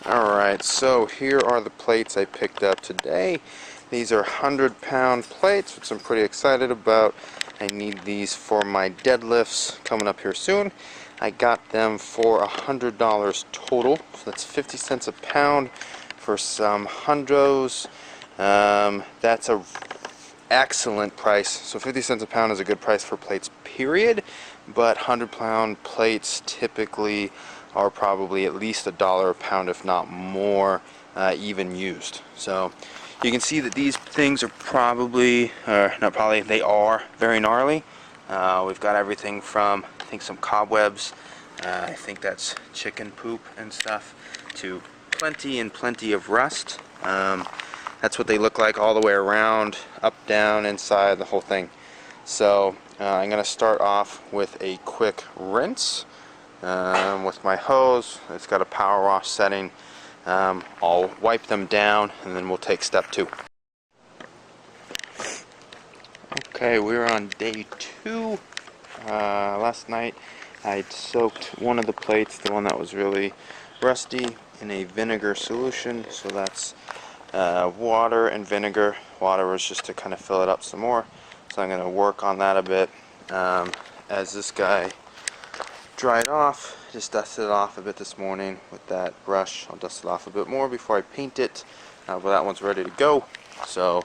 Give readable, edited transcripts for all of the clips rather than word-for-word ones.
Alright, so here are the plates I picked up today. These are 100-pound plates, which I'm pretty excited about. I need these for my deadlifts coming up here soon. I got them for $100 total, so that's 50 cents a pound for some hundros. That's a excellent price. So 50 cents a pound is a good price for plates, period. But 100-pound plates typically are probably at least $1 a pound, if not more, even used. So you can see that these things are probably, not probably, they are very gnarly. We've got everything from, I think, some cobwebs, I think that's chicken poop and stuff, to plenty and plenty of rust. That's what they look like all the way around, up, down, inside, the whole thing. So I'm going to start off with a quick rinse with my hose. It's got a power wash setting. I'll wipe them down and then we'll take step 2. Okay, we're on day 2. Last night I soaked one of the plates, the one that was really rusty, in a vinegar solution. So that's water and vinegar. Water was just to kind of fill it up some more. So I'm going to work on that a bit. As this guy dried off, just dusted it off a bit this morning with that brush. I'll dust it off a bit more before I paint it, but that one's ready to go. So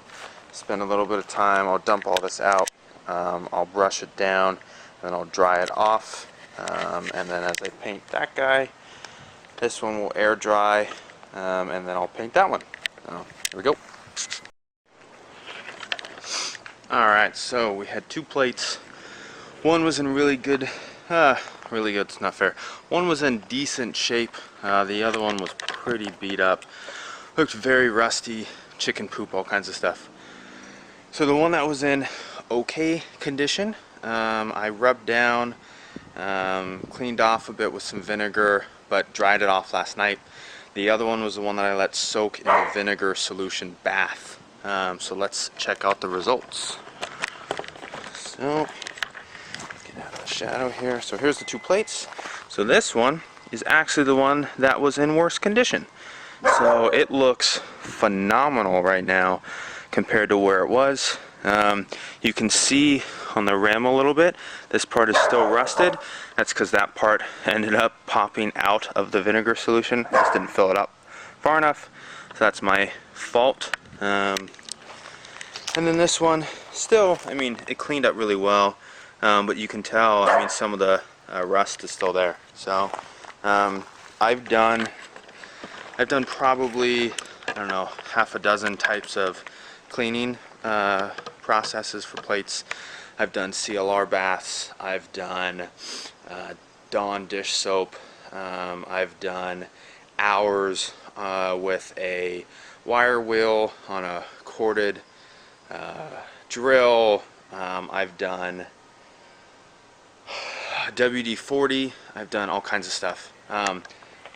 spend a little bit of time. I'll dump all this out. I'll brush it down, and then I'll dry it off. And then as I paint that guy, this one will air dry, and then I'll paint that one. So here we go. Alright, so we had 2 plates. One was in really good, really good, it's not fair. One was in decent shape, the other one was pretty beat up. Looked very rusty, chicken poop, all kinds of stuff. So the one that was in okay condition, I rubbed down, cleaned off a bit with some vinegar, but dried it off last night. The other one was the one that I let soak in a vinegar solution bath. So let's check out the results. So, get out of the shadow here. So here's the 2 plates. So this one is actually the one that was in worse condition. So it looks phenomenal right now compared to where it was. You can see on the rim a little bit, this part is still rusted. That's because that part ended up popping out of the vinegar solution. I just didn't fill it up far enough. So that's my fault. And then this one, still, I mean, it cleaned up really well, but you can tell, I mean, some of the rust is still there. So I've done probably, I don't know, half a dozen types of cleaning processes for plates. I've done CLR baths, I've done Dawn dish soap, I've done hours with a wire wheel on a corded drill. I've done WD-40. I've done all kinds of stuff.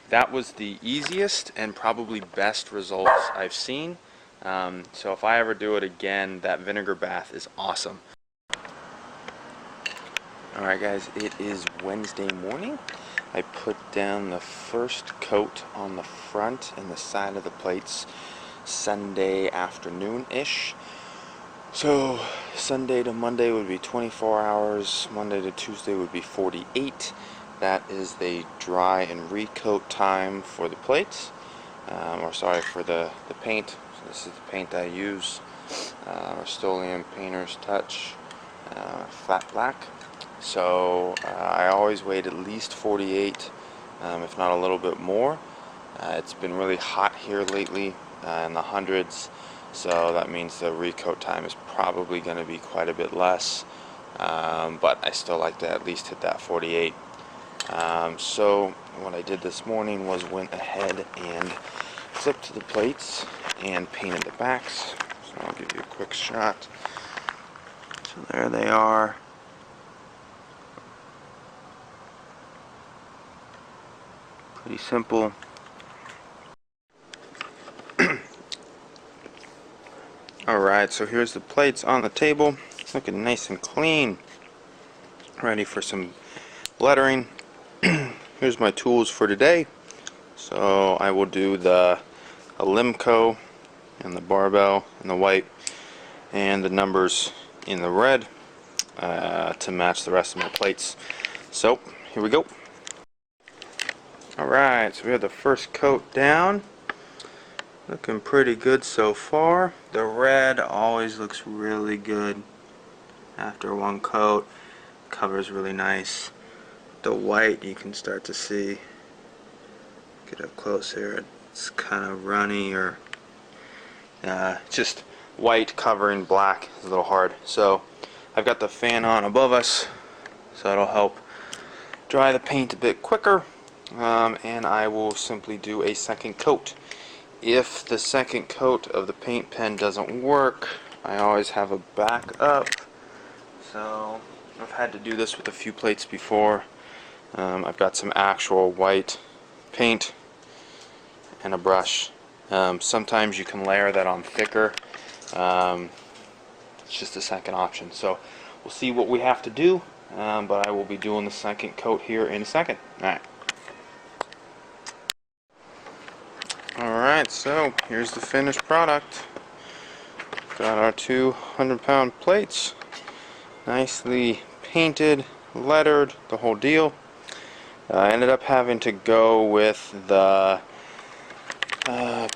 That was the easiest and probably best results I've seen. So if I ever do it again, that vinegar bath is awesome. Alright guys, it is Wednesday morning. I put down the first coat on the front and the side of the plates Sunday afternoon-ish. So Sunday to Monday would be 24 hours, Monday to Tuesday would be 48. That is the dry and recoat time for the plates, or sorry, for the paint. So this is the paint I use, Rust-Oleum Painter's Touch, flat black. So I always wait at least 48, if not a little bit more. It's been really hot here lately, in the hundreds. So that means the recoat time is probably going to be quite a bit less, but I still like to at least hit that 48. So what I did this morning was went ahead and flipped the plates and painted the backs. So I'll give you a quick shot. So there they are. Pretty simple. Alright, so here's the plates on the table, looking nice and clean, ready for some lettering. Here's my tools for today. So I will do the Alimco and the barbell in the white and the numbers in the red to match the rest of my plates. So here we go. Alright, so we have the first coat down. Looking pretty good so far. The red always looks really good after one coat. Covers really nice. The white you can start to see. Get up close here. It's kind of runny, or just white covering black is a little hard. So I've got the fan on above us, so it'll help dry the paint a bit quicker. And I will simply do a second coat. If the second coat of the paint pen doesn't work, I always have a backup. So I've had to do this with a few plates before. I've got some actual white paint and a brush. Sometimes you can layer that on thicker. It's just a second option. So we'll see what we have to do, but I will be doing the second coat here in a second. Alright. Alright, so here's the finished product. Got our 200-pound plates. Nicely painted, lettered, the whole deal. I ended up having to go with the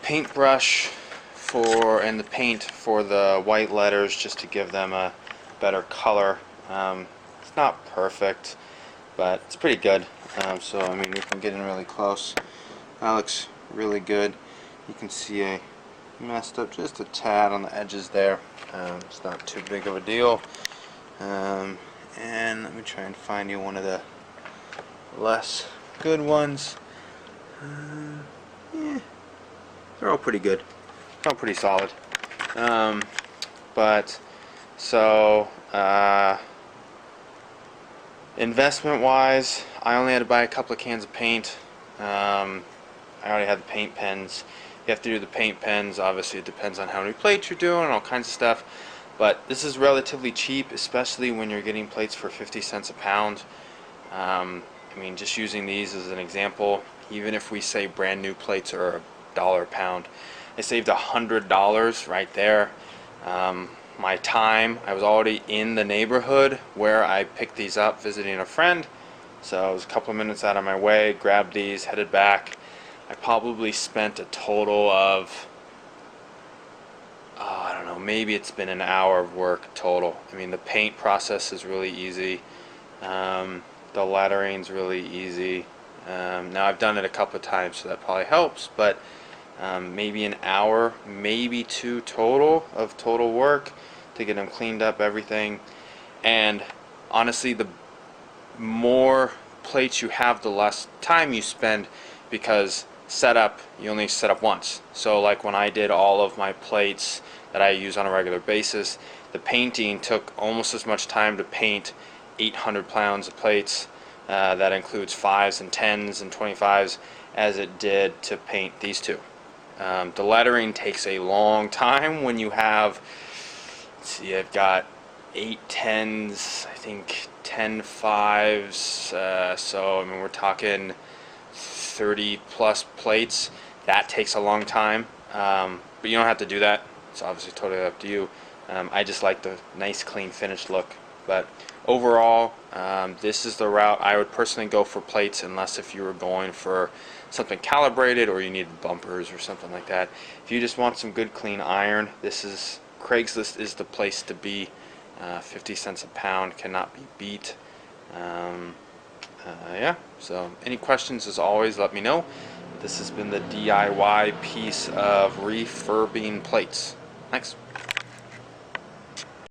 paintbrush and the paint for the white letters, just to give them a better color. It's not perfect, but it's pretty good. So I mean, we can get in really close. That looks really good. You can see I messed up just a tad on the edges there. It's not too big of a deal. And let me try and find you one of the less good ones. Yeah, they're all pretty good. They're all pretty solid. But so investment wise, I only had to buy a couple of cans of paint. I already had the paint pens. You have to do the paint pens. Obviously it depends on how many plates you're doing and all kinds of stuff, but this is relatively cheap, especially when you're getting plates for 50 cents a pound. I mean, just using these as an example, even if we say brand new plates are $1 a pound, I saved $100 right there. My time, I was already in the neighborhood where I picked these up visiting a friend, so I was a couple of minutes out of my way, grabbed these, headed back. I probably spent a total of, I don't know, maybe it's been an hour of work total. I mean, the paint process is really easy. The lettering's really easy. Now I've done it a couple of times, so that probably helps, but maybe an hour, maybe two total of total work to get them cleaned up, everything. And honestly, the more plates you have, the less time you spend, because setup, you only set up once. So like when I did all of my plates that I use on a regular basis, the painting took almost as much time to paint 800 pounds of plates, that includes 5s and 10s and 25s, as it did to paint these two. The lettering takes a long time when you have, let's see, I've got 8 10s, I think 10 5s, so I mean, we're talking 30 plus plates. That takes a long time, but you don't have to do that. It's obviously totally up to you. I just like the nice clean finished look. But overall, this is the route I would personally go for plates, unless if you were going for something calibrated or you needed bumpers or something like that. If you just want some good clean iron, this is Craigslist is the place to be. 50 cents a pound cannot be beat. Yeah, so any questions, as always, let me know. This has been the DIY piece of refurbing plates. Thanks.